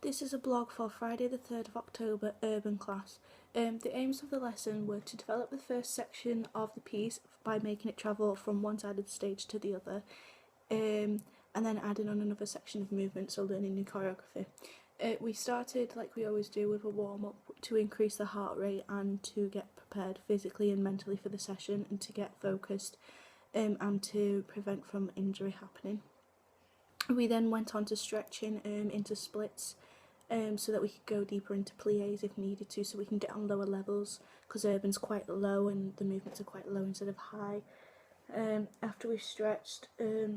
This is a blog for Friday the 3rd of October Urban class. The aims of the lesson were to develop the first section of the piece by making it travel from one side of the stage to the other, and then adding on another section of movement, so learning new choreography. We started, like we always do, with a warm-up to increase the heart rate and to get prepared physically and mentally for the session and to get focused and to prevent from injury happening. We then went on to stretching into splits so that we could go deeper into pliés if needed to, so we can get on lower levels because urban's quite low and the movements are quite low instead of high. After we stretched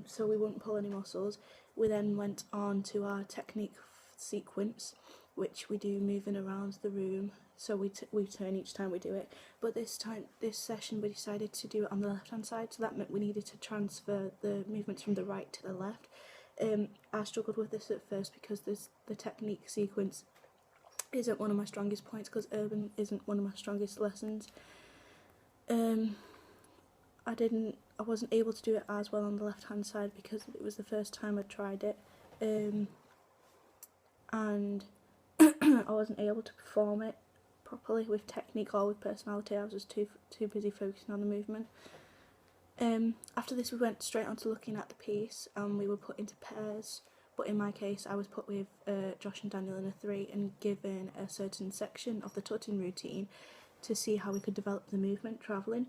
so we wouldn't pull any muscles, we then went on to our technique sequence, which we do moving around the room, so we turn each time we do it, but this session we decided to do it on the left hand side, so that meant we needed to transfer the movements from the right to the left. I struggled with this at first because the technique sequence isn't one of my strongest points, because urban isn't one of my strongest lessons. I wasn't able to do it as well on the left hand side because it was the first time I tried it, and I wasn't able to perform it properly with technique or with personality. I was just too busy focusing on the movement. After this we went straight on to looking at the piece, and we were put into pairs, but in my case I was put with Josh and Daniel in a 3 and given a certain section of the tutting routine to see how we could develop the movement travelling.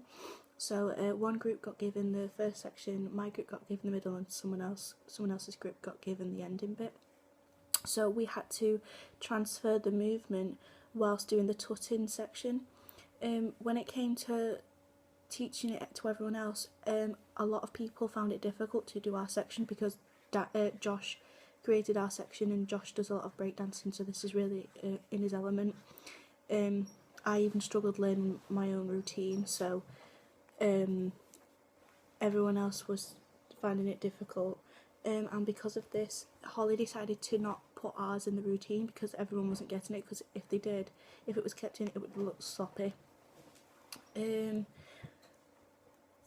So one group got given the first section, my group got given the middle, and someone else's group got given the ending bit. So we had to transfer the movement whilst doing the tutting section. When it came to teaching it to everyone else, a lot of people found it difficult to do our section because Josh created our section, and Josh does a lot of breakdancing, so this is really in his element. I even struggled learning my own routine, so everyone else was finding it difficult, and because of this Holly decided to not put ours in the routine because everyone wasn't getting it, because if it was kept in, it would look sloppy.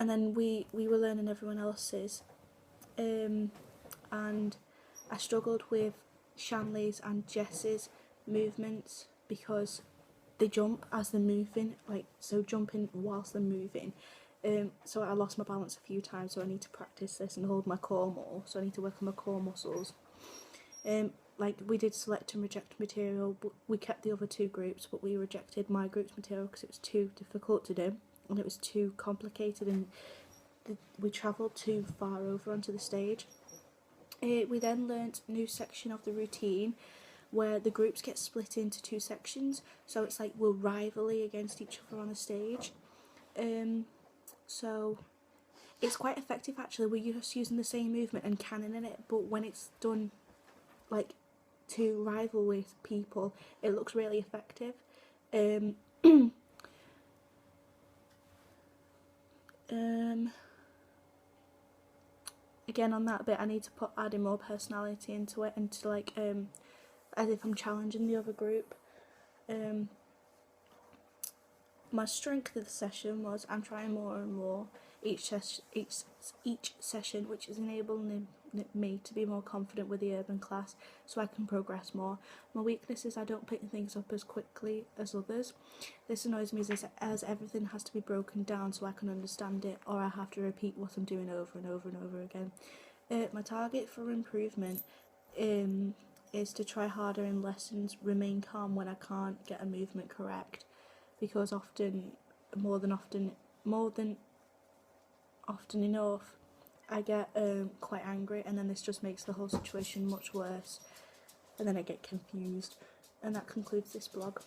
And then we were learning everyone else's, and I struggled with Shanley's and Jess's movements because they jump as they're moving, so jumping whilst they're moving. So I lost my balance a few times, so I need to practice this and hold my core more, so I need to work on my core muscles. We did select and reject material, but we kept the other 2 groups, but we rejected my group's material because it was too difficult to do and it was too complicated, and we travelled too far over onto the stage. We then learnt a new section of the routine where the groups get split into 2 sections, so it's like we're rivalry against each other on the stage. So it's quite effective actually. We're just using the same movement and cannoning it, but when it's done to rival with people, it looks really effective. Again, on that bit I need to add in more personality into it, and to as if I'm challenging the other group. My strength of the session was I'm trying more and more each session, which is enabling me to be more confident with the urban class so I can progress more. My weakness is I don't pick things up as quickly as others. This annoys me as everything has to be broken down so I can understand it, or I have to repeat what I'm doing over and over and over again. My target for improvement is to try harder in lessons, remain calm when I can't get a movement correct, because more than often enough I get quite angry, and then this just makes the whole situation much worse, and then I get confused. And that concludes this blog.